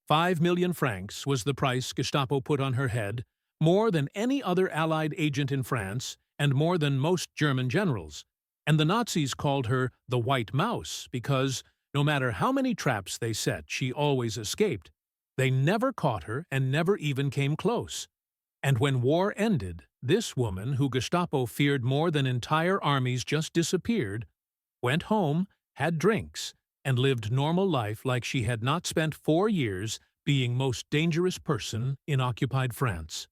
5 million francs was the price Gestapo put on her head, more than any other Allied agent in France, and more than most German generals. And the Nazis called her the White Mouse because, no matter how many traps they set, she always escaped. They never caught her and never even came close. And when war ended, this woman, who Gestapo feared more than entire armies, just disappeared, went home, had drinks, and lived normal life like she had not spent 4 years being most dangerous person in occupied France.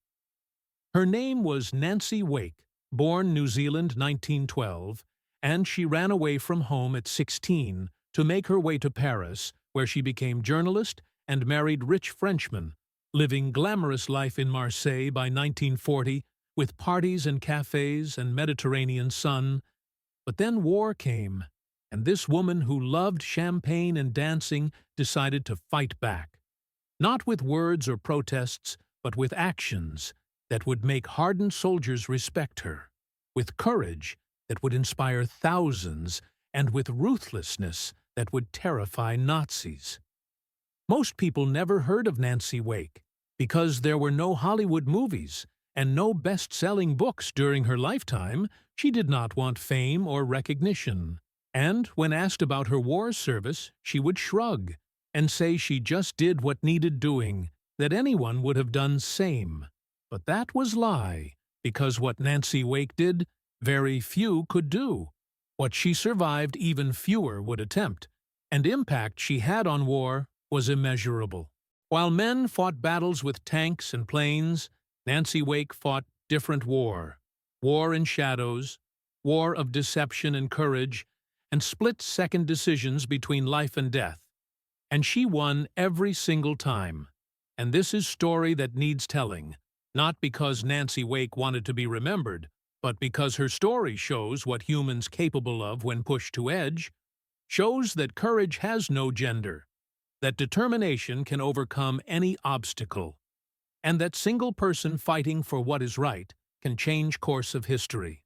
Her name was Nancy Wake, born New Zealand 1912, and she ran away from home at 16 to make her way to Paris, where she became journalist and married rich Frenchmen, living glamorous life in Marseille by 1940 with parties and cafes and Mediterranean sun. But then war came, and this woman who loved champagne and dancing decided to fight back. Not with words or protests, but with actions that would make hardened soldiers respect her, with courage that would inspire thousands, and with ruthlessness that would terrify Nazis. Most people never heard of Nancy Wake because there were no Hollywood movies and no best-selling books during her lifetime. She did not want fame or recognition. And when asked about her war service, she would shrug and say she just did what needed doing, that anyone would have done same. But that was lie, because what Nancy Wake did, very few could do. What she survived, even fewer would attempt, and impact she had on war was immeasurable. While men fought battles with tanks and planes, Nancy Wake fought different war. War in shadows, war of deception and courage, and split-second decisions between life and death. And she won every single time. And this is a story that needs telling, not because Nancy Wake wanted to be remembered, but because her story shows what humans capable of when pushed to edge, shows that courage has no gender, that determination can overcome any obstacle, and that single person fighting for what is right can change course of history.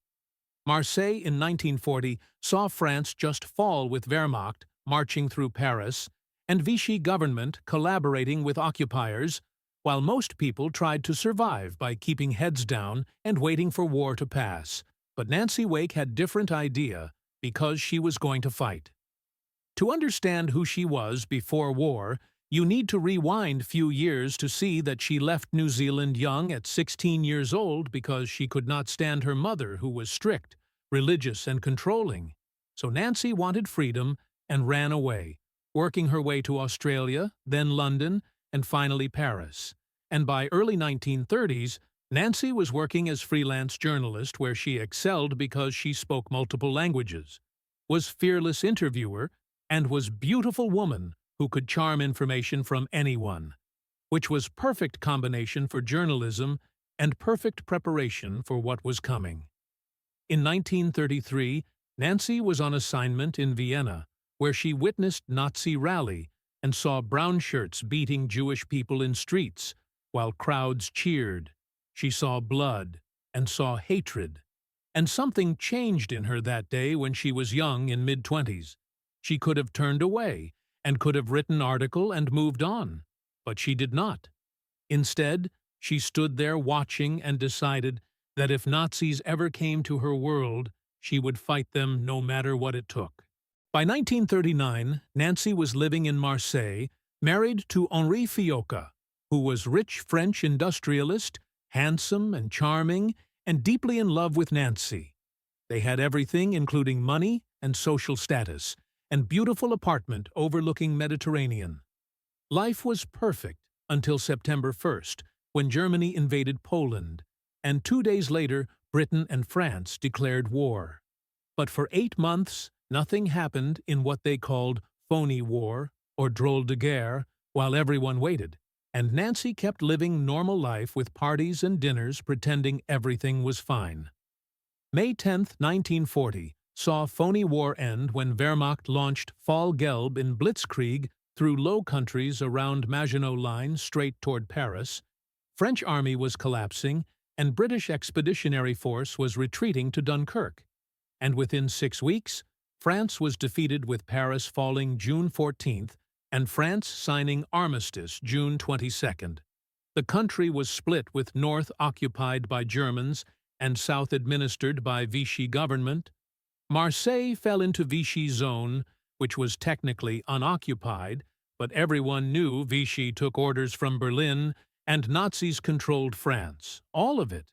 Marseille in 1940 saw France just fall with Wehrmacht marching through Paris and Vichy government collaborating with occupiers, while most people tried to survive by keeping heads down and waiting for war to pass. But Nancy Wake had different idea because she was going to fight. To understand who she was before war, you need to rewind few years to see that she left New Zealand young at 16 years old because she could not stand her mother, who was strict, religious, and controlling. So Nancy wanted freedom and ran away, working her way to Australia, then London, and finally Paris. And by early 1930s, Nancy was working as freelance journalist where she excelled because she spoke multiple languages, was fearless interviewer, and was beautiful woman who could charm information from anyone, which was perfect combination for journalism and perfect preparation for what was coming. In 1933, Nancy was on assignment in Vienna, where she witnessed Nazi rally and saw brown shirts beating Jewish people in streets, while crowds cheered. She saw blood and saw hatred. And something changed in her that day when she was young in mid-20s. She could have turned away and could have written an article and moved on, but she did not. Instead, she stood there watching and decided that if Nazis ever came to her world, she would fight them no matter what it took. By 1939, Nancy was living in Marseille, married to Henri Fiocca, who was rich French industrialist, handsome and charming, and deeply in love with Nancy. They had everything, including money and social status, and beautiful apartment overlooking Mediterranean. Life was perfect until September 1st, when Germany invaded Poland, and 2 days later, Britain and France declared war. But for 8 months, nothing happened in what they called phony war or drôle de guerre while everyone waited, and Nancy kept living normal life with parties and dinners pretending everything was fine. May 10, 1940, saw phony war end when Wehrmacht launched Fall Gelb in blitzkrieg through Low Countries around Maginot Line straight toward Paris. French army was collapsing, and British Expeditionary Force was retreating to Dunkirk. And within 6 weeks, France was defeated with Paris falling June 14th and France signing armistice June 22nd. The country was split with north occupied by Germans and south administered by Vichy government. Marseille fell into Vichy zone, which was technically unoccupied, but everyone knew Vichy took orders from Berlin and Nazis controlled France, all of it.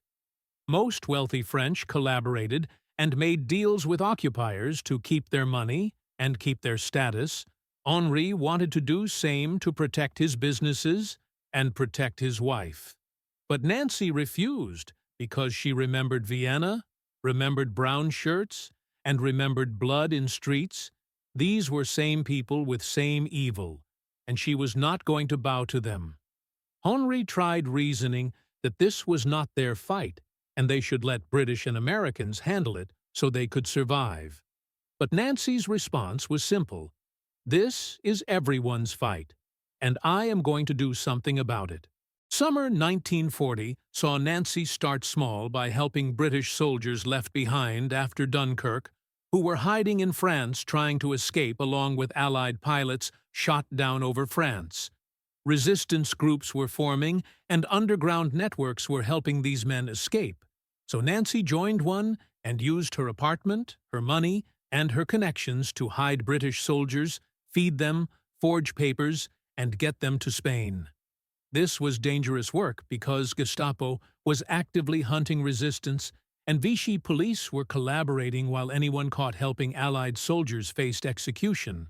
Most wealthy French collaborated and made deals with occupiers to keep their money and keep their status. Henri wanted to do same to protect his businesses and protect his wife. But Nancy refused because she remembered Vienna, remembered brown shirts, and remembered blood in streets. These were same people with same evil, and she was not going to bow to them. Henri tried reasoning that this was not their fight, and they should let British and Americans handle it so they could survive. But Nancy's response was simple. This is everyone's fight, and I am going to do something about it. Summer 1940 saw Nancy start small by helping British soldiers left behind after Dunkirk, who were hiding in France trying to escape along with Allied pilots shot down over France. Resistance groups were forming, and underground networks were helping these men escape. So Nancy joined one and used her apartment, her money, and her connections to hide British soldiers, feed them, forge papers, and get them to Spain. This was dangerous work because Gestapo was actively hunting resistance, and Vichy police were collaborating while anyone caught helping Allied soldiers faced execution.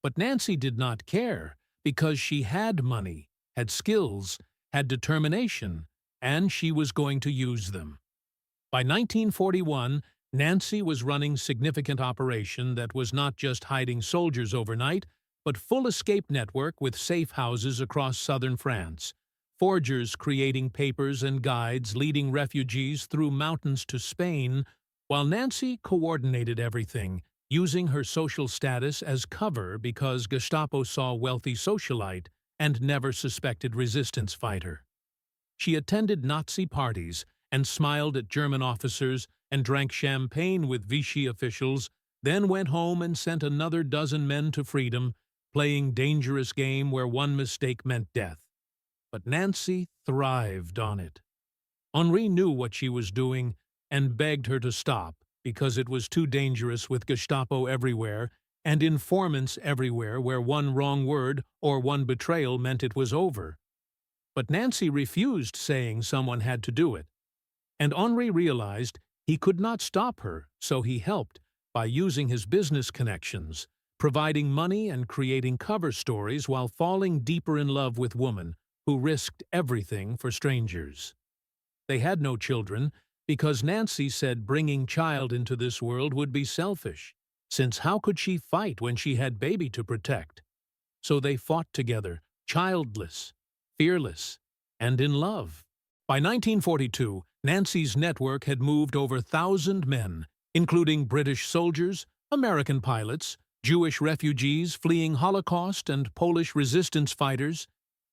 But Nancy did not care because she had money, had skills, had determination, and she was going to use them. By 1941, Nancy was running significant operation that was not just hiding soldiers overnight, but full escape network with safe houses across southern France, forgers creating papers and guides leading refugees through mountains to Spain, while Nancy coordinated everything, using her social status as cover because Gestapo saw wealthy socialite and never suspected resistance fighter. She attended Nazi parties and smiled at German officers and drank champagne with Vichy officials, then went home and sent another dozen men to freedom, playing dangerous game where one mistake meant death. But Nancy thrived on it. Henri knew what she was doing and begged her to stop because it was too dangerous with Gestapo everywhere and informants everywhere where one wrong word or one betrayal meant it was over. But Nancy refused, saying someone had to do it. And Henri realized he could not stop her, so he helped by using his business connections, providing money and creating cover stories while falling deeper in love with women who risked everything for strangers. They had no children because Nancy said bringing child into this world would be selfish, since how could she fight when she had baby to protect? So they fought together, childless, fearless, and in love. By 1942, Nancy's network had moved over 1,000 men, including British soldiers, American pilots, Jewish refugees fleeing Holocaust, and Polish resistance fighters.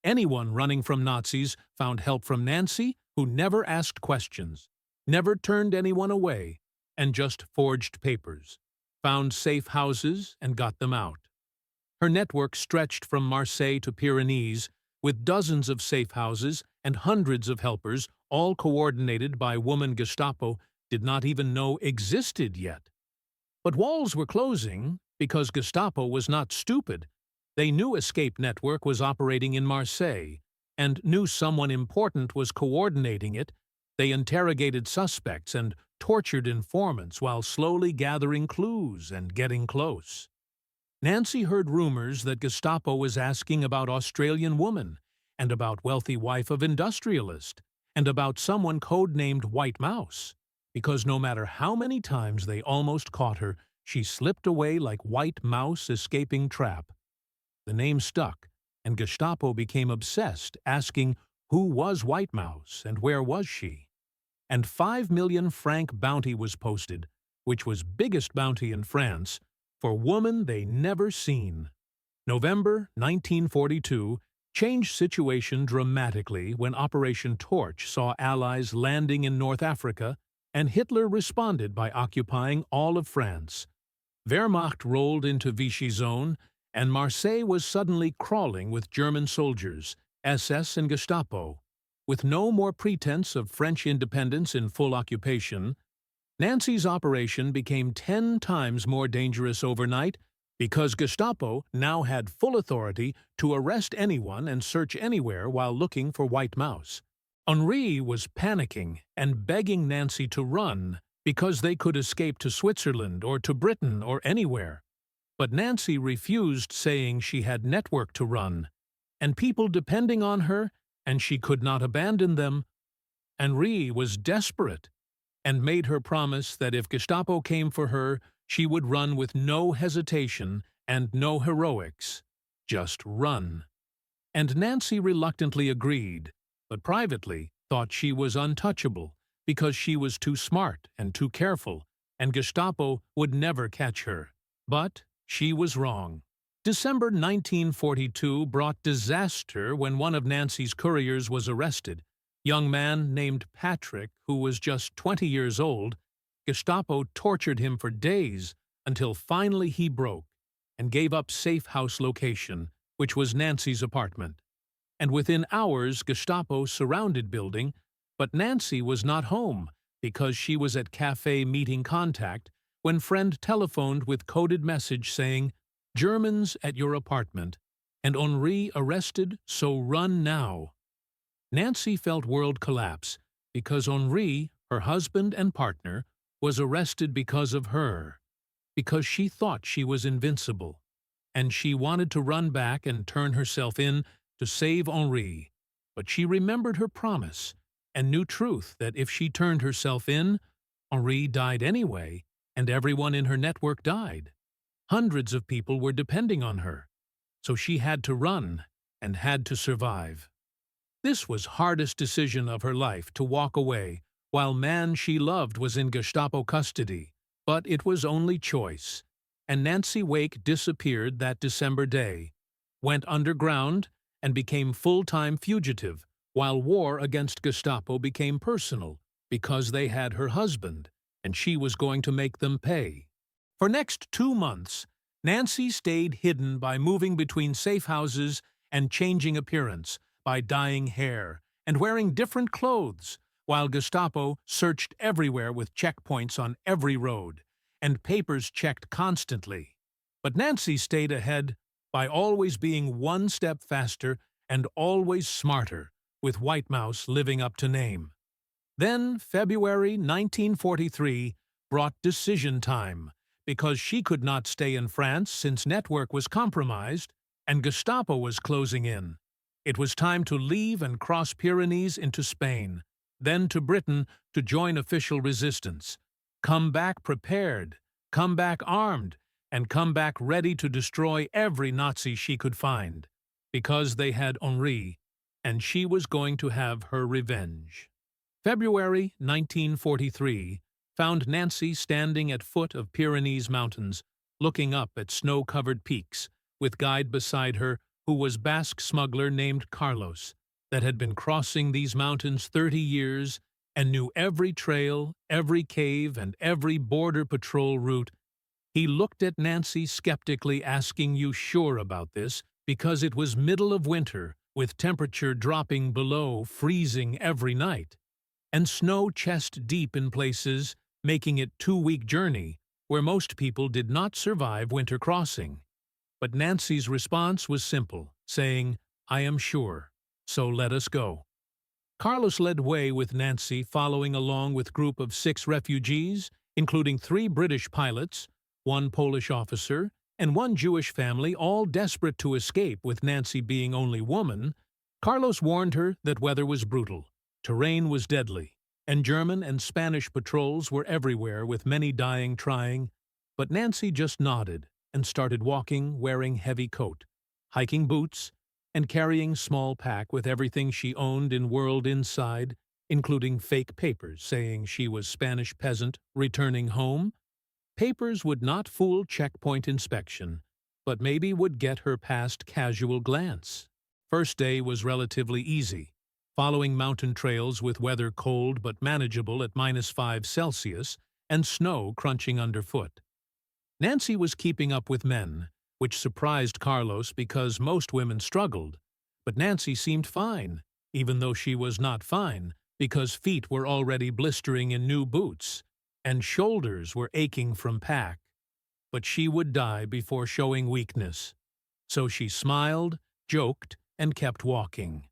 Anyone running from Nazis found help from Nancy, who never asked questions, never turned anyone away, and just forged papers, found safe houses, and got them out. Her network stretched from Marseille to Pyrenees, with dozens of safe houses and hundreds of helpers, all coordinated by woman Gestapo did not even know existed yet. But walls were closing because Gestapo was not stupid. They knew escape network was operating in Marseille and knew someone important was coordinating it. They interrogated suspects and tortured informants while slowly gathering clues and getting close. Nancy heard rumors that Gestapo was asking about Australian woman and about wealthy wife of industrialist and about someone codenamed White Mouse, because no matter how many times they almost caught her, she slipped away like White Mouse escaping trap. The name stuck, and Gestapo became obsessed, asking who was White Mouse and where was she. And 5 million franc bounty was posted, which was biggest bounty in France, for woman they never seen. November 1942 changed situation dramatically when Operation Torch saw Allies landing in North Africa, and Hitler responded by occupying all of France. Wehrmacht rolled into Vichy zone, and Marseille was suddenly crawling with German soldiers, SS and Gestapo. With no more pretense of French independence in full occupation, Nancy's operation became 10 times more dangerous overnight because Gestapo now had full authority to arrest anyone and search anywhere while looking for White Mouse. Henri was panicking and begging Nancy to run because they could escape to Switzerland or to Britain or anywhere. But Nancy refused, saying she had network to run, and people depending on her, and she could not abandon them. Henri was desperate and made her promise that if Gestapo came for her, she would run with no hesitation and no heroics. Just run. And Nancy reluctantly agreed, but privately thought she was untouchable because she was too smart and too careful, and Gestapo would never catch her. But she was wrong. December 1942 brought disaster when one of Nancy's couriers was arrested. Young man named Patrick, who was just 20 years old. Gestapo tortured him for days until finally he broke and gave up safe house location, which was Nancy's apartment. And within hours, Gestapo surrounded building, but Nancy was not home because she was at cafe meeting contact when friend telephoned with coded message saying, "Germans at your apartment, and Henri arrested, so run now." Nancy felt world collapse because Henri, her husband and partner, was arrested because of her, because she thought she was invincible, and she wanted to run back and turn herself in to save Henri. But she remembered her promise and knew truth that if she turned herself in, Henri died anyway, and everyone in her network died. Hundreds of people were depending on her, so she had to run and had to survive. This was hardest decision of her life, to walk away while man she loved was in Gestapo custody, but it was only choice. And Nancy Wake disappeared that December day, went underground, and became full-time fugitive, while war against Gestapo became personal because they had her husband, and she was going to make them pay. For next 2 months, Nancy stayed hidden by moving between safe houses and changing appearance, by dyeing hair and wearing different clothes, while Gestapo searched everywhere with checkpoints on every road, and papers checked constantly. But Nancy stayed ahead by always being one step faster and always smarter, with White Mouse living up to name. Then February 1943 brought decision time, because she could not stay in France since network was compromised and Gestapo was closing in. It was time to leave and cross Pyrenees into Spain, then to Britain to join official resistance. Come back prepared, come back armed, and come back ready to destroy every Nazi she could find, because they had Henri, and she was going to have her revenge. February 1943 found Nancy standing at foot of Pyrenees mountains, looking up at snow-covered peaks, with guide beside her, who was Basque smuggler named Carlos, that had been crossing these mountains 30 years and knew every trail, every cave, and every border patrol route. He looked at Nancy skeptically, asking, "You sure about this?" because it was middle of winter, with temperature dropping below freezing every night, and snow chest-deep in places, making it 2-week journey, where most people did not survive winter crossing. But Nancy's response was simple, saying, "I am sure, so let us go." Carlos led way with Nancy, following along with a group of 6 refugees, including 3 British pilots, 1 Polish officer, and 1 Jewish family, all desperate to escape, with Nancy being only woman. Carlos warned her that weather was brutal, terrain was deadly, and German and Spanish patrols were everywhere, with many dying trying, but Nancy just nodded and started walking, wearing heavy coat, hiking boots, and carrying small pack with everything she owned in world inside, including fake papers saying she was Spanish peasant returning home. Papers would not fool checkpoint inspection, but maybe would get her past casual glance. First day was relatively easy, following mountain trails with weather cold but manageable at -5 Celsius and snow crunching underfoot. Nancy was keeping up with men, which surprised Carlos because most women struggled. But Nancy seemed fine, even though she was not fine, because feet were already blistering in new boots, and shoulders were aching from pack. But she would die before showing weakness. So she smiled, joked, and kept walking.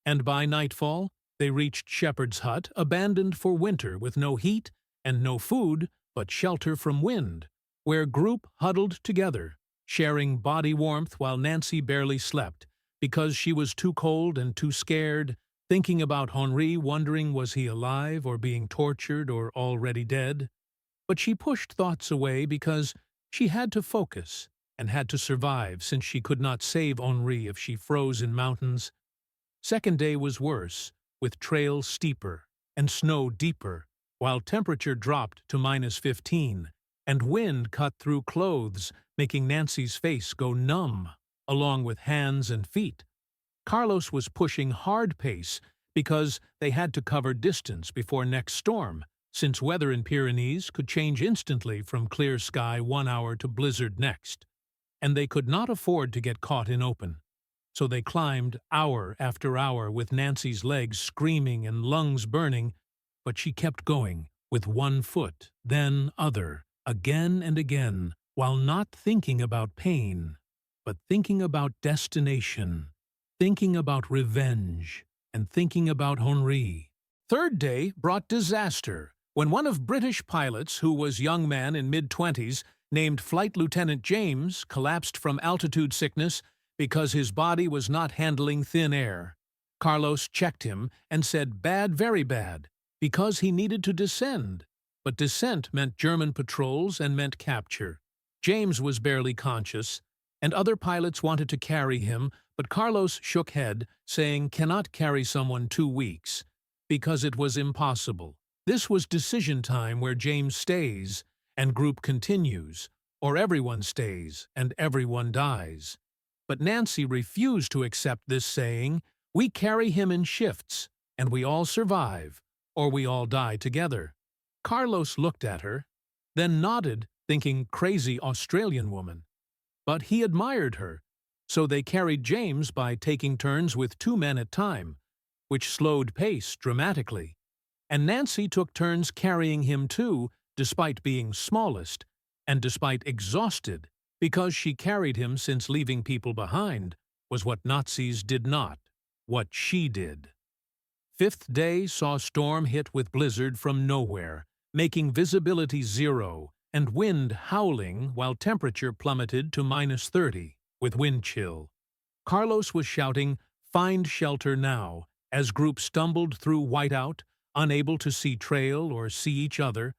And by nightfall, they reached Shepherd's hut, abandoned for winter with no heat and no food but shelter from wind, where group huddled together, sharing body warmth while Nancy barely slept, because she was too cold and too scared, thinking about Henri, wondering was he alive or being tortured or already dead. But she pushed thoughts away because she had to focus and had to survive, since she could not save Henri if she froze in mountains. Second day was worse, with trails steeper and snow deeper, while temperature dropped to -15, and wind cut through clothes, making Nancy's face go numb, along with hands and feet. Carlos was pushing hard pace because they had to cover distance before next storm, since weather in Pyrenees could change instantly from clear sky 1 hour to blizzard next, and they could not afford to get caught in open. So they climbed hour after hour with Nancy's legs screaming and lungs burning, but she kept going, with one foot, then other, again and again, while not thinking about pain, but thinking about destination, thinking about revenge, and thinking about Henri. Third day brought disaster, when one of British pilots, who was young man in mid-20s, named Flight Lieutenant James, collapsed from altitude sickness because his body was not handling thin air. Carlos checked him and said bad, very bad, because he needed to descend. But descent meant German patrols and meant capture. James was barely conscious, and other pilots wanted to carry him, but Carlos shook head, saying cannot carry someone 2 weeks, because it was impossible. This was decision time, where James stays and group continues, or everyone stays and everyone dies. But Nancy refused to accept this, saying, we carry him in shifts, and we all survive, or we all die together. Carlos looked at her, then nodded, thinking crazy Australian woman. But he admired her, so they carried James by taking turns with 2 men at a time, which slowed pace dramatically. And Nancy took turns carrying him too, despite being smallest, and despite exhausted, because she carried him, since leaving people behind was what Nazis did not, what she did. Fifth day saw storm hit with blizzard from nowhere, making visibility 0, and wind howling while temperature plummeted to -30, with wind chill. Carlos was shouting, find shelter now, as group stumbled through whiteout, unable to see trail or see each other.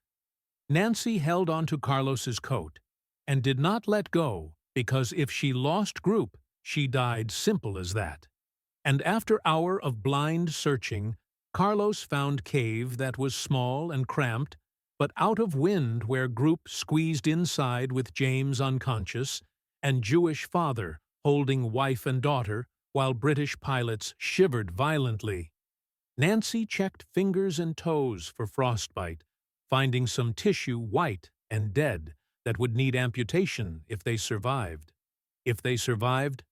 Nancy held onto Carlos's coat and did not let go, because if she lost group, she died, simple as that. And after hour of blind searching, Carlos found cave that was small and cramped, but out of wind, where group squeezed inside with James unconscious, and Jewish father holding wife and daughter, while British pilots shivered violently. Nancy checked fingers and toes for frostbite, finding some tissue white and dead that would need amputation if they survived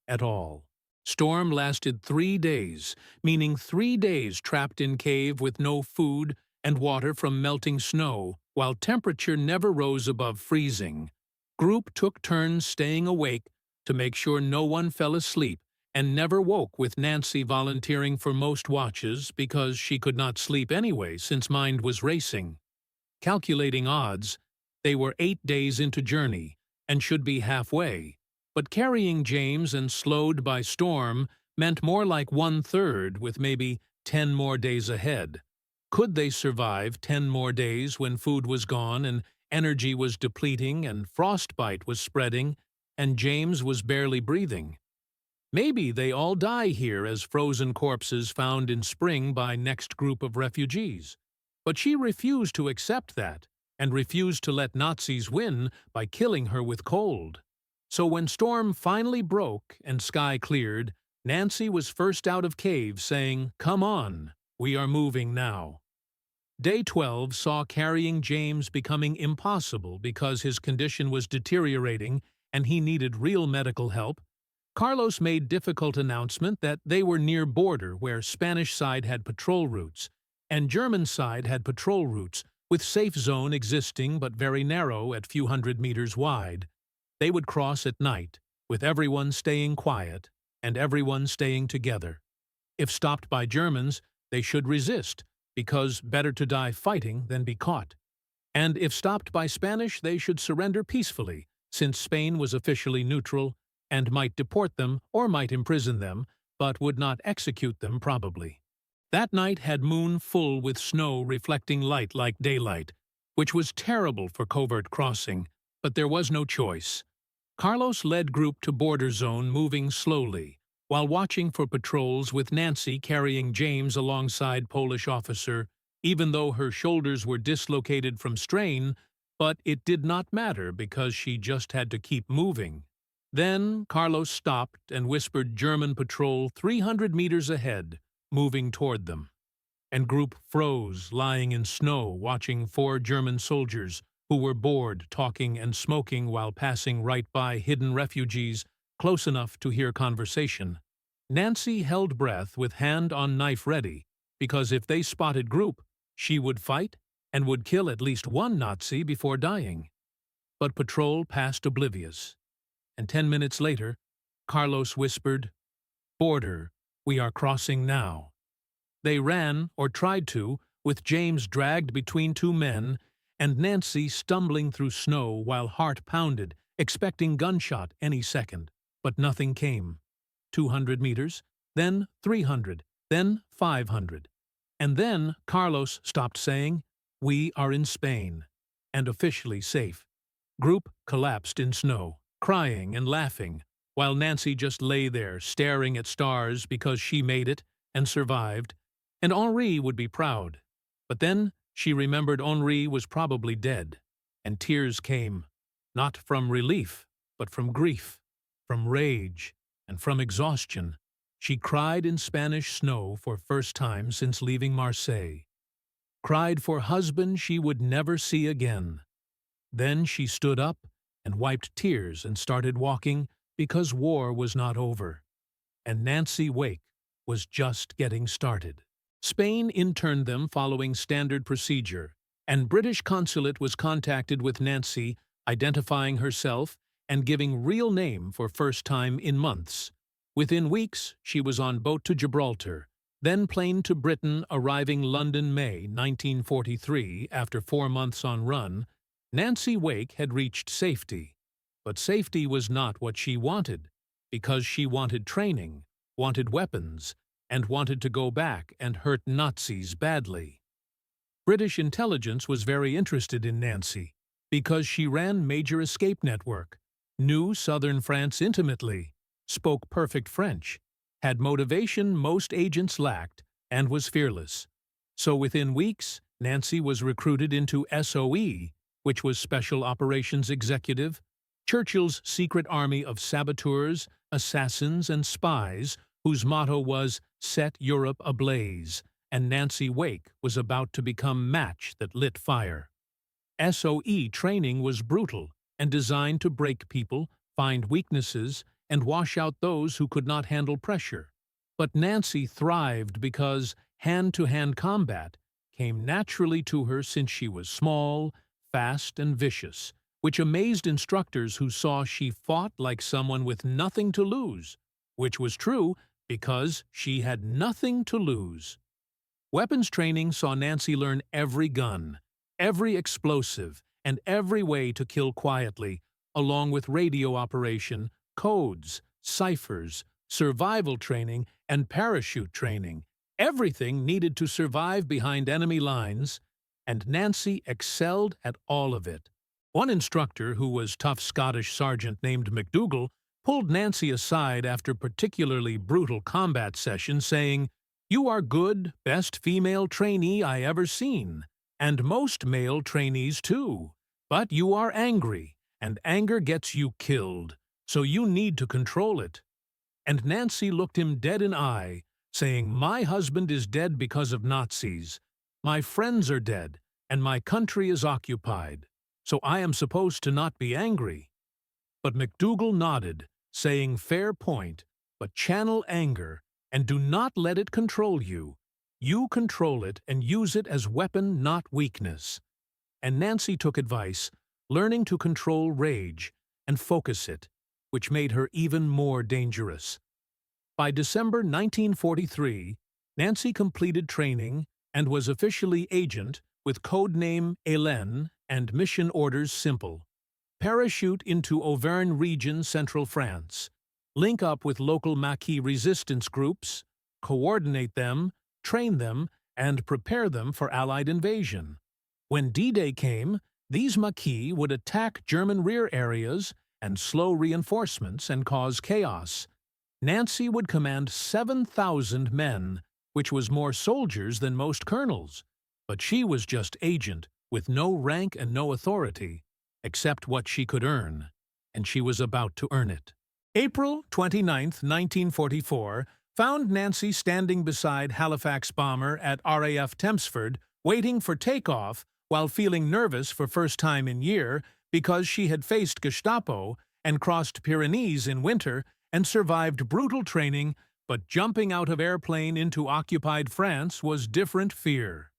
at all. Storm lasted 3 days, meaning 3 days trapped in cave with no food and water from melting snow, while temperature never rose above freezing. Group took turns staying awake to make sure no one fell asleep, and never woke, with Nancy volunteering for most watches because she could not sleep anyway since mind was racing. Calculating odds, they were 8 days into journey and should be halfway, but carrying James and slowed by storm meant more like 1/3, with maybe 10 more days ahead. Could they survive 10 more days when food was gone and energy was depleting and frostbite was spreading and James was barely breathing? Maybe they all die here as frozen corpses found in spring by next group of refugees. But she refused to accept that, and refused to let Nazis win by killing her with cold. So when storm finally broke and sky cleared, Nancy was first out of cave, saying, "Come on, we are moving now." Day 12 saw carrying James becoming impossible because his condition was deteriorating and he needed real medical help, Carlos made difficult announcement that they were near border where Spanish side had patrol routes, and German side had patrol routes, with safe zone existing but very narrow at few hundred meters wide. They would cross at night, with everyone staying quiet and everyone staying together. If stopped by Germans, they should resist, because better to die fighting than be caught. And if stopped by Spanish, they should surrender peacefully, since Spain was officially neutral and might deport them or might imprison them, but would not execute them probably. That night had moon full with snow reflecting light like daylight, which was terrible for covert crossing, but there was no choice. Carlos led group to border zone, moving slowly, while watching for patrols, with Nancy carrying James alongside Polish officer, even though her shoulders were dislocated from strain, but it did not matter because she just had to keep moving. Then Carlos stopped and whispered German patrol 300 meters ahead, moving toward them. And group froze, lying in snow, watching 4 German soldiers who were bored, talking and smoking while passing right by hidden refugees, close enough to hear conversation. Nancy held breath with hand on knife ready, because if they spotted group, she would fight and would kill at least one Nazi before dying. But patrol passed oblivious. And 10 minutes later, Carlos whispered, "Border, we are crossing now." They ran, or tried to, with James dragged between 2 men, and Nancy stumbling through snow while heart pounded, expecting gunshot any second. But nothing came. 200 meters, then 300, then 500. And then Carlos stopped saying, "We are in Spain," and officially safe. Group collapsed in snow, crying and laughing, while Nancy just lay there staring at stars because she made it and survived, and Henri would be proud. But then she remembered Henri was probably dead, and tears came, not from relief, but from grief, from rage, and from exhaustion. She cried in Spanish snow for first time since leaving Marseille. Cried for husband she would never see again. Then she stood up and wiped tears and started walking, because war was not over. And Nancy Wake was just getting started. Spain interned them following standard procedure, and British consulate was contacted with Nancy, identifying herself and giving real name for first time in months. Within weeks, she was on boat to Gibraltar, then plane to Britain, arriving London May 1943 after 4 months on run. Nancy Wake had reached safety, but safety was not what she wanted, because she wanted training, wanted weapons, and wanted to go back and hurt Nazis badly. British intelligence was very interested in Nancy, because she ran major escape network, knew southern France intimately, spoke perfect French, had motivation most agents lacked, and was fearless. So within weeks, Nancy was recruited into SOE, which was Special Operations Executive, Churchill's secret army of saboteurs, assassins, and spies, whose motto was "Set Europe ablaze," and Nancy Wake was about to become match that lit fire. SOE training was brutal and designed to break people, find weaknesses, and wash out those who could not handle pressure. But Nancy thrived because hand-to-hand combat came naturally to her since she was small, fast, and vicious, which amazed instructors who saw she fought like someone with nothing to lose, which was true because she had nothing to lose. Weapons training saw Nancy learn every gun, every explosive, and every way to kill quietly, along with radio operation, codes, ciphers, survival training, and parachute training, everything needed to survive behind enemy lines, and Nancy excelled at all of it. One instructor, who was tough Scottish sergeant named MacDougall, pulled Nancy aside after particularly brutal combat sessions, saying, "You are good, best female trainee I ever seen, and most male trainees too. But you are angry, and anger gets you killed, so you need to control it." And Nancy looked him dead in eye, saying, "My husband is dead because of Nazis. My friends are dead, and my country is occupied. So I am supposed to not be angry." But MacDougall nodded, saying, "Fair point, but channel anger, and do not let it control you. You control it and use it as weapon, not weakness." And Nancy took advice, learning to control rage and focus it, which made her even more dangerous. By December 1943, Nancy completed training and was officially agent with code name Hélène and mission orders simple. Parachute into Auvergne region, central France. Link up with local Maquis resistance groups, coordinate them, train them, and prepare them for Allied invasion. When D-Day came, these Maquis would attack German rear areas and slow reinforcements and cause chaos. Nancy would command 7,000 men, which was more soldiers than most colonels. But she was just agent, with no rank and no authority, except what she could earn, and she was about to earn it. April 29, 1944, found Nancy standing beside Halifax bomber at RAF Tempsford, waiting for takeoff while feeling nervous for first time in year because she had faced Gestapo and crossed Pyrenees in winter and survived brutal training, but jumping out of airplane into occupied France was different fear.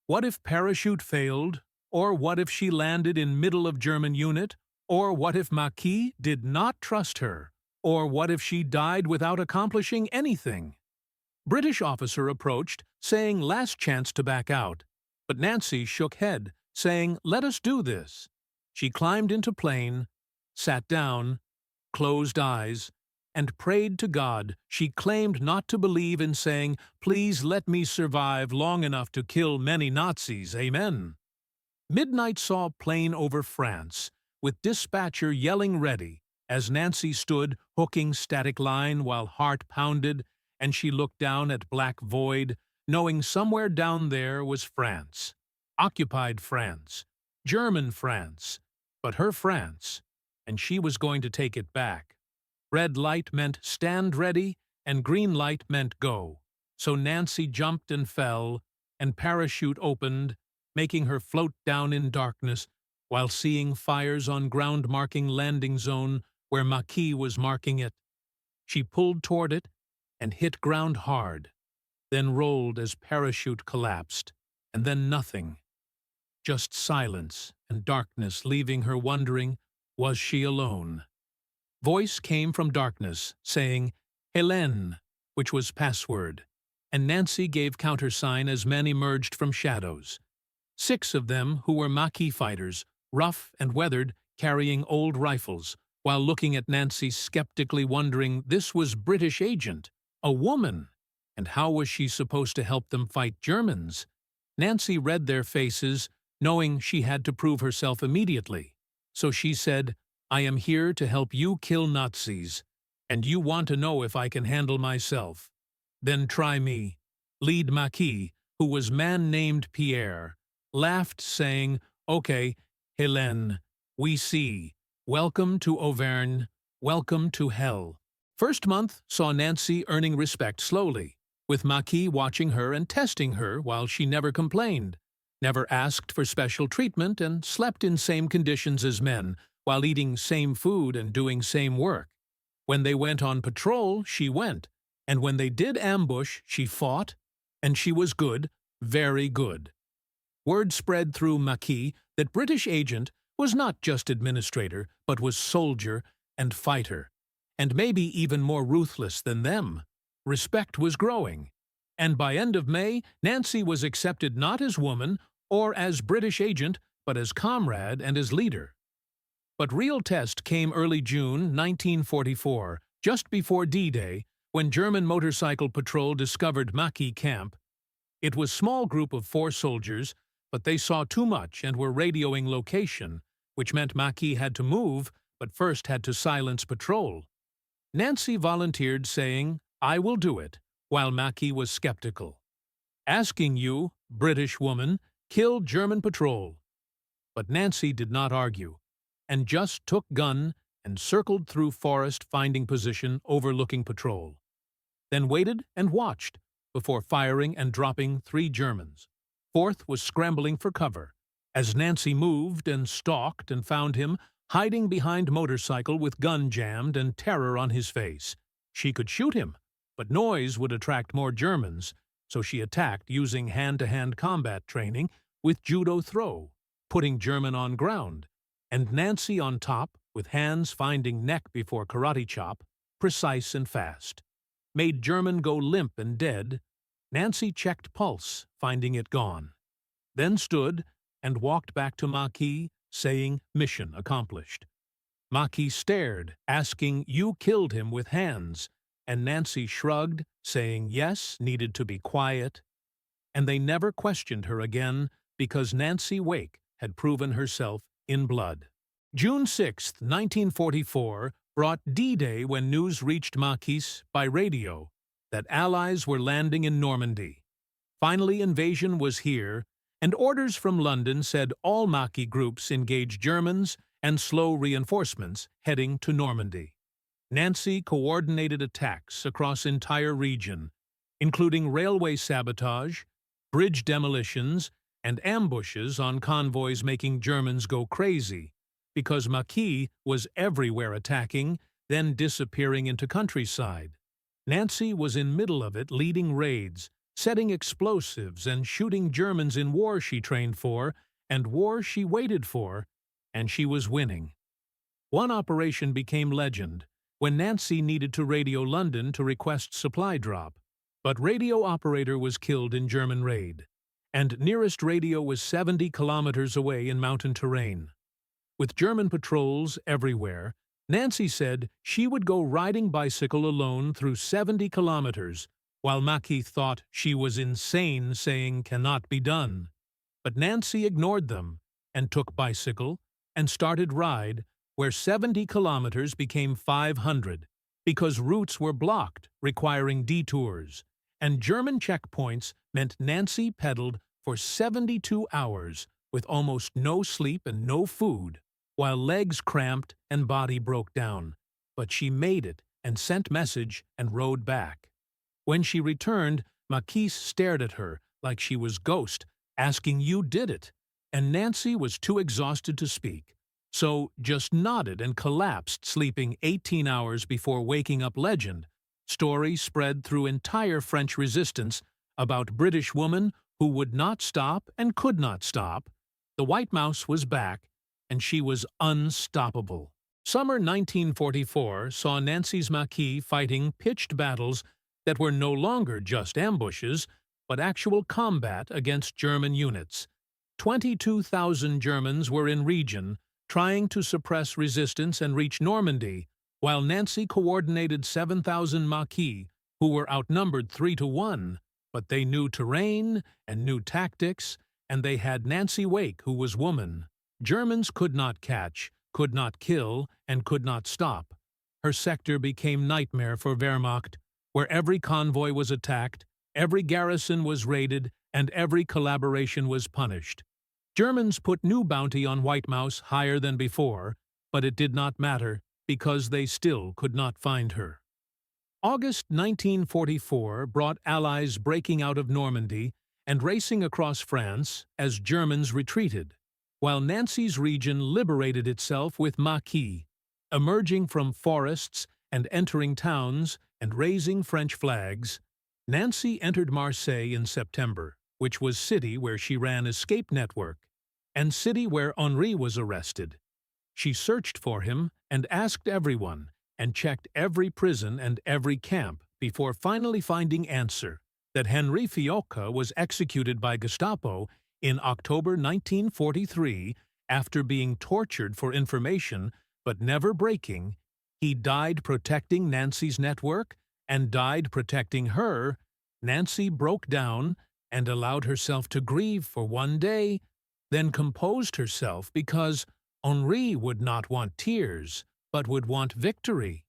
What if parachute failed? Or what if she landed in middle of German unit? Or what if Maquis did not trust her? Or what if she died without accomplishing anything? British officer approached, saying last chance to back out. But Nancy shook head, saying, "Let us do this." She climbed into plane, sat down, closed eyes, and prayed to God. She claimed not to believe in saying, "Please let me survive long enough to kill many Nazis, amen." Midnight saw plane over France, with dispatcher yelling ready, as Nancy stood hooking static line while heart pounded, and she looked down at black void, knowing somewhere down there was France. Occupied France. German France. But her France, and she was going to take it back. Red light meant stand ready, and green light meant go. So Nancy jumped and fell, and parachute opened, making her float down in darkness, while seeing fires on ground marking landing zone where Maquis was marking it. She pulled toward it and hit ground hard, then rolled as parachute collapsed, and then nothing. Just silence and darkness, leaving her wondering, was she alone? Voice came from darkness, saying, "Hélène," which was password, and Nancy gave countersign as men emerged from shadows. 6 of them who were Maquis fighters, rough and weathered, carrying old rifles, while looking at Nancy skeptically wondering this was British agent, a woman, and how was she supposed to help them fight Germans? Nancy read their faces, knowing she had to prove herself immediately. So she said, "I am here to help you kill Nazis, and you want to know if I can handle myself. Then try me." Lead Maquis, who was man named Pierre, laughed, saying, "Okay, Hélène, we see. Welcome to Auvergne. Welcome to hell." First month saw Nancy earning respect slowly, with Maquis watching her and testing her while she never complained, never asked for special treatment, and slept in same conditions as men, while eating same food and doing same work. When they went on patrol, she went, and when they did ambush, she fought, and she was good, very good. Word spread through Maquis that British agent was not just administrator, but was soldier and fighter, and maybe even more ruthless than them. Respect was growing, and by end of May, Nancy was accepted not as woman or as British agent, but as comrade and as leader. But real test came early June 1944, just before D-Day, when German motorcycle patrol discovered Maquis camp. It was small group of 4 soldiers, but they saw too much and were radioing location, which meant Maquis had to move, but first had to silence patrol. Nancy volunteered, saying, "I will do it," while Maquis was skeptical. "Asking you, British woman, kill German patrol." But Nancy did not argue, and just took gun and circled through forest, finding position overlooking patrol. Then waited and watched before firing and dropping 3 Germans. 4th was scrambling for cover, as Nancy moved and stalked and found him hiding behind motorcycle with gun jammed and terror on his face. She could shoot him, but noise would attract more Germans, so she attacked using hand-to-hand combat training with judo throw, putting German on ground, and Nancy on top, with hands finding neck before karate chop, precise and fast. Made German go limp and dead, Nancy checked pulse, finding it gone. Then stood and walked back to Marquis, saying, "Mission accomplished." Marquis stared, asking, "You killed him with hands," and Nancy shrugged, saying yes, needed to be quiet. And they never questioned her again because Nancy Wake had proven herself in blood. June 6, 1944, brought D-Day when news reached Marquis by radio that Allies were landing in Normandy. Finally, invasion was here, and orders from London said all Maquis groups engage Germans and slow reinforcements heading to Normandy. Nancy coordinated attacks across entire region, including railway sabotage, bridge demolitions, and ambushes on convoys making Germans go crazy, because Maquis was everywhere attacking, then disappearing into countryside. Nancy was in middle of it, leading raids, setting explosives and shooting Germans in war she trained for and war she waited for, and she was winning. One operation became legend when Nancy needed to radio London to request supply drop, but radio operator was killed in German raid, and nearest radio was 70 kilometers away in mountain terrain. With German patrols everywhere, Nancy said she would go riding bicycle alone through 70 kilometers, while Maquis thought she was insane, saying cannot be done. But Nancy ignored them and took bicycle and started ride where 70 kilometers became 500 because routes were blocked, requiring detours, and German checkpoints meant Nancy pedaled for 72 hours with almost no sleep and no food, while legs cramped and body broke down. But she made it and sent message and rode back. When she returned, Maquis stared at her like she was ghost, asking, "You did it," and Nancy was too exhausted to speak, so just nodded and collapsed, sleeping 18 hours before waking up. Legend. Story spread through entire French resistance about British woman who would not stop and could not stop. The White Mouse was back, and she was unstoppable. Summer 1944 saw Nancy's Maquis fighting pitched battles that were no longer just ambushes, but actual combat against German units. 22,000 Germans were in region, trying to suppress resistance and reach Normandy, while Nancy coordinated 7,000 Maquis, who were outnumbered 3-1, but they knew terrain and knew tactics, and they had Nancy Wake, who was woman. Germans could not catch, could not kill, and could not stop. Her sector became nightmare for Wehrmacht, where every convoy was attacked, every garrison was raided, and every collaboration was punished. Germans put new bounty on White Mouse higher than before, but it did not matter because they still could not find her. August 1944 brought Allies breaking out of Normandy and racing across France as Germans retreated, while Nancy's region liberated itself with Maquis, emerging from forests and entering towns and raising French flags. Nancy entered Marseille in September, which was city where she ran escape network, and city where Henri was arrested. She searched for him and asked everyone, and checked every prison and every camp before finally finding answer that Henri Fiocca was executed by Gestapo in October 1943 after being tortured for information but never breaking. He died protecting Nancy's network and died protecting her. Nancy broke down and allowed herself to grieve for one day, then composed herself because Henri would not want tears, but would want victory.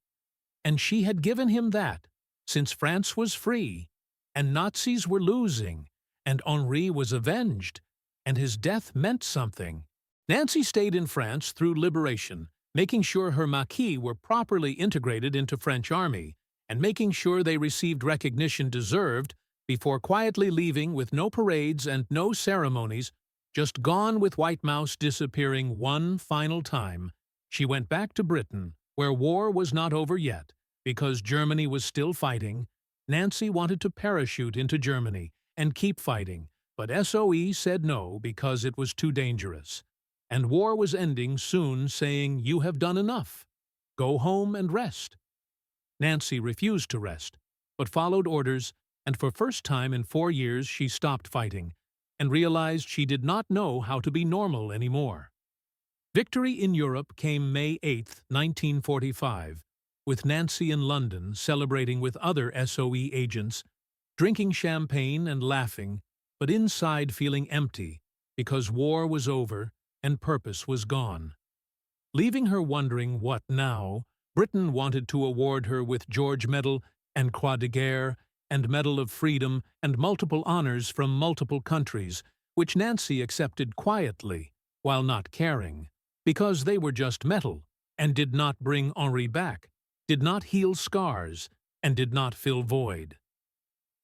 And she had given him that, since France was free, and Nazis were losing, and Henri was avenged, and his death meant something. Nancy stayed in France through liberation, making sure her Maquis were properly integrated into French army, and making sure they received recognition deserved before quietly leaving with no parades and no ceremonies, just gone with White Mouse disappearing one final time, She went back to Britain, where war was not over yet. Because Germany was still fighting, Nancy wanted to parachute into Germany and keep fighting, but SOE said no because it was too dangerous. And war was ending soon, saying, "You have done enough. Go home and rest." Nancy refused to rest, but followed orders, and for first time in 4 years she stopped fighting and realized she did not know how to be normal anymore. Victory in Europe came May 8, 1945, with Nancy in London celebrating with other SOE agents, drinking champagne and laughing, but inside feeling empty because war was over and purpose was gone. Leaving her wondering what now, Britain wanted to award her with George Medal and Croix de Guerre and Medal of Freedom and multiple honors from multiple countries, which Nancy accepted quietly, while not caring, because they were just metal and did not bring Henri back, did not heal scars, and did not fill void.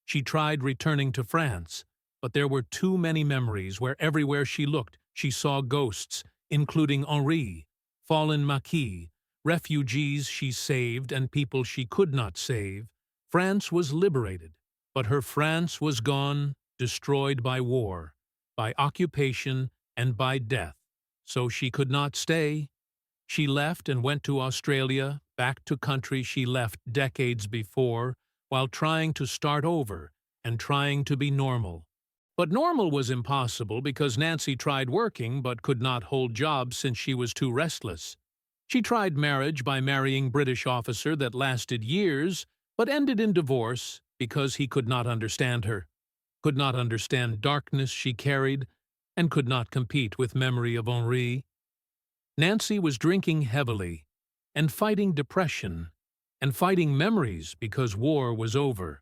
She tried returning to France, but there were too many memories where everywhere she looked she saw ghosts, including Henri, fallen maquis, refugees she saved and people she could not save. France was liberated, but her France was gone, destroyed by war, by occupation, and by death. So she could not stay. She left and went to Australia, back to country she left decades before, while trying to start over and trying to be normal. But normal was impossible because Nancy tried working but could not hold jobs since she was too restless. She tried marriage by marrying British officer that lasted years, but ended in divorce because he could not understand her, could not understand darkness she carried, and could not compete with memory of Henri. Nancy was drinking heavily and fighting depression and fighting memories because war was over.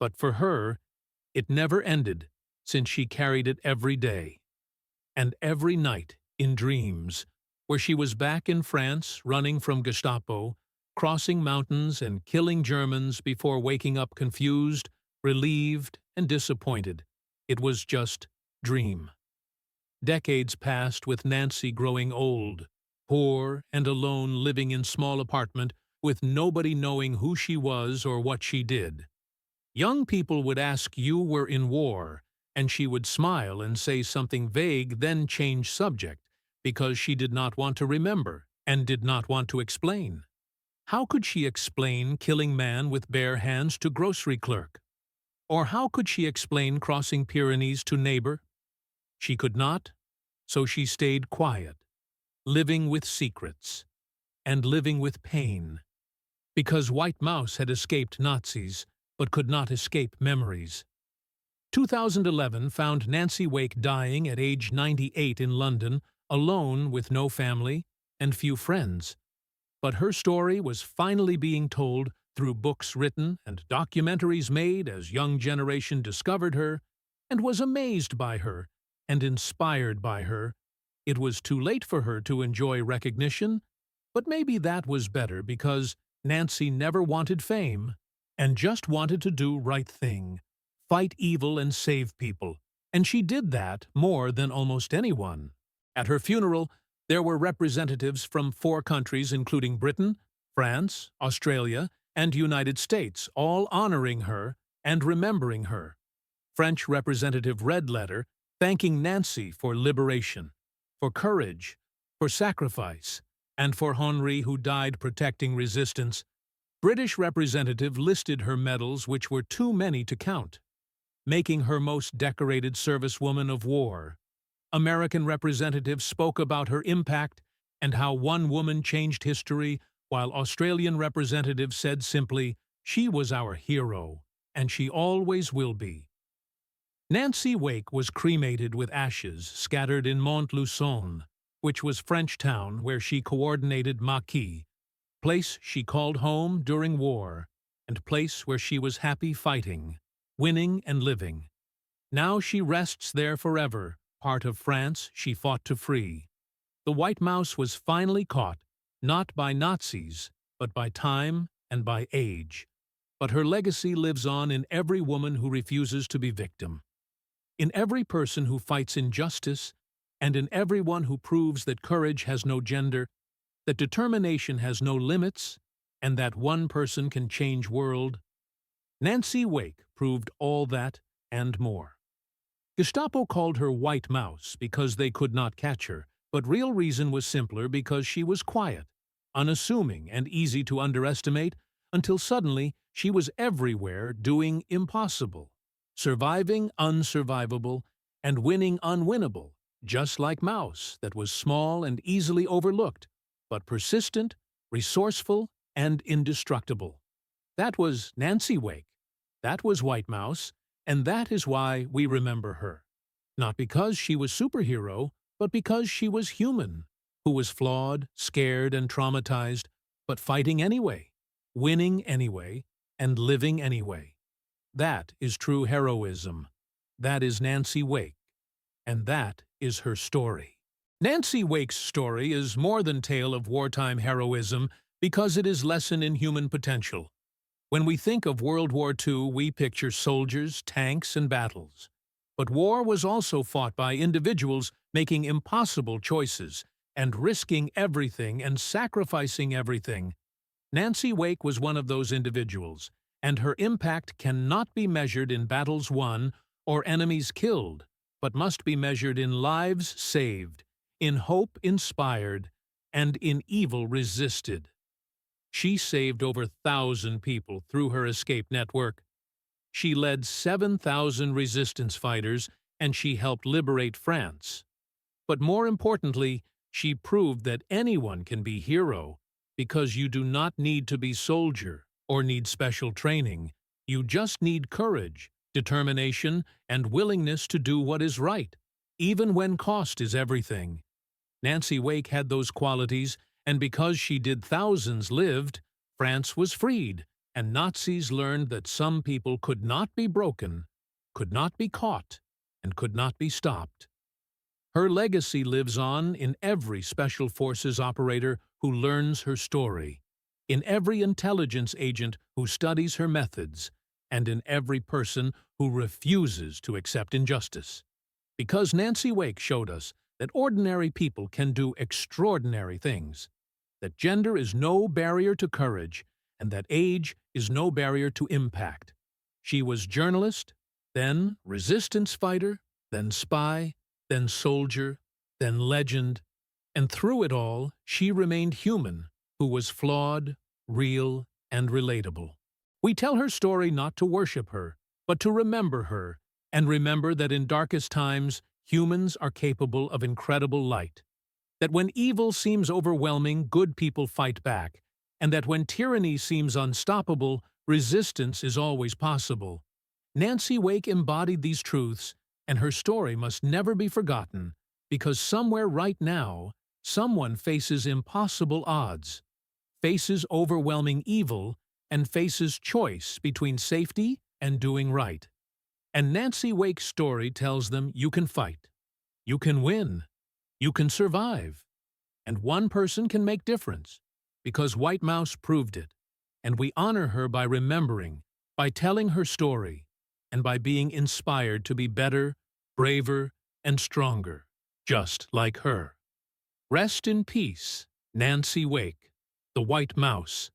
But for her, it never ended, since she carried it every day and every night in dreams, where she was back in France running from Gestapo, crossing mountains and killing Germans before waking up confused, relieved, and disappointed. It was just dream. Decades passed with Nancy growing old, poor and alone, living in small apartment with nobody knowing who she was or what she did. Young people would ask you were in war, and she would smile and say something vague, then change subject, because she did not want to remember and did not want to explain. How could she explain killing man with bare hands to grocery clerk? Or how could she explain crossing Pyrenees to neighbor? She could not, so she stayed quiet, living with secrets, and living with pain, because White Mouse had escaped Nazis, but could not escape memories. 2011 found Nancy Wake dying at age 98 in London, alone with no family and few friends. But her story was finally being told through books written and documentaries made as young generation discovered her and was amazed by her and inspired by her. It was too late for her to enjoy recognition, but maybe that was better because Nancy never wanted fame and just wanted to do right thing, fight evil and save people, and she did that more than almost anyone. At her funeral, there were representatives from 4 countries including Britain, France, Australia, and United States, all honoring her and remembering her. French Representative Red Letter thanking Nancy for liberation, for courage, for sacrifice, and for Henri who died protecting resistance. British representative listed her medals, which were too many to count, making her most decorated servicewoman of war. American representative spoke about her impact and how one woman changed history, while Australian representative said simply, "She was our hero, and she always will be." Nancy Wake was cremated with ashes scattered in Mont-Luçon, which was French town where she coordinated maquis, place she called home during war, and place where she was happy fighting, winning and living. Now she rests there forever, part of France she fought to free. The White Mouse was finally caught, not by Nazis, but by time and by age. But her legacy lives on in every woman who refuses to be victim, in every person who fights injustice, and in everyone who proves that courage has no gender, that determination has no limits, and that one person can change world. Nancy Wake proved all that and more. Gestapo called her White Mouse because they could not catch her, but real reason was simpler because she was quiet, unassuming, and easy to underestimate, until suddenly she was everywhere doing impossible, surviving unsurvivable, and winning unwinnable, just like Mouse, that was small and easily overlooked, but persistent, resourceful, and indestructible. That was Nancy Wake. That was White Mouse, and that is why we remember her. Not because she was superhero, but because she was human, who was flawed, scared, and traumatized, but fighting anyway, winning anyway, and living anyway. That is true heroism. That is Nancy Wake, and that is her story. Nancy Wake's story is more than tale of wartime heroism because it is lesson in human potential. When we think of World War II, we picture soldiers, tanks, and battles. But war was also fought by individuals making impossible choices and risking everything and sacrificing everything. Nancy Wake was one of those individuals, and her impact cannot be measured in battles won or enemies killed, but must be measured in lives saved, in hope inspired, and in evil resisted. She saved over 1,000 people through her escape network. She led 7,000 resistance fighters, and she helped liberate France. But more importantly, she proved that anyone can be hero, because you do not need to be soldier or need special training. You just need courage, determination, and willingness to do what is right, even when cost is everything. Nancy Wake had those qualities, and because she did, thousands lived, France was freed, and Nazis learned that some people could not be broken, could not be caught, and could not be stopped. Her legacy lives on in every Special Forces operator who learns her story, in every intelligence agent who studies her methods, and in every person who refuses to accept injustice. Because Nancy Wake showed us that ordinary people can do extraordinary things, that gender is no barrier to courage, and that age is no barrier to impact. She was journalist, then resistance fighter, then spy, then soldier, then legend, and through it all, she remained human, who was flawed, real, and relatable. We tell her story not to worship her, but to remember her, and remember that in darkest times, humans are capable of incredible light. That when evil seems overwhelming, good people fight back, and that when tyranny seems unstoppable, resistance is always possible. Nancy Wake embodied these truths, and her story must never be forgotten, because somewhere right now, someone faces impossible odds, faces overwhelming evil, and faces choice between safety and doing right. And Nancy Wake's story tells them you can fight, you can win, you can survive, and one person can make difference, because White Mouse proved it, and we honor her by remembering, by telling her story, and by being inspired to be better, braver, and stronger, just like her. Rest in peace, Nancy Wake, the White Mouse,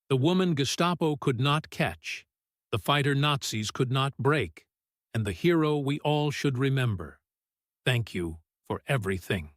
the woman Gestapo could not catch, the fighter Nazis could not break, and the hero we all should remember. Thank you for everything.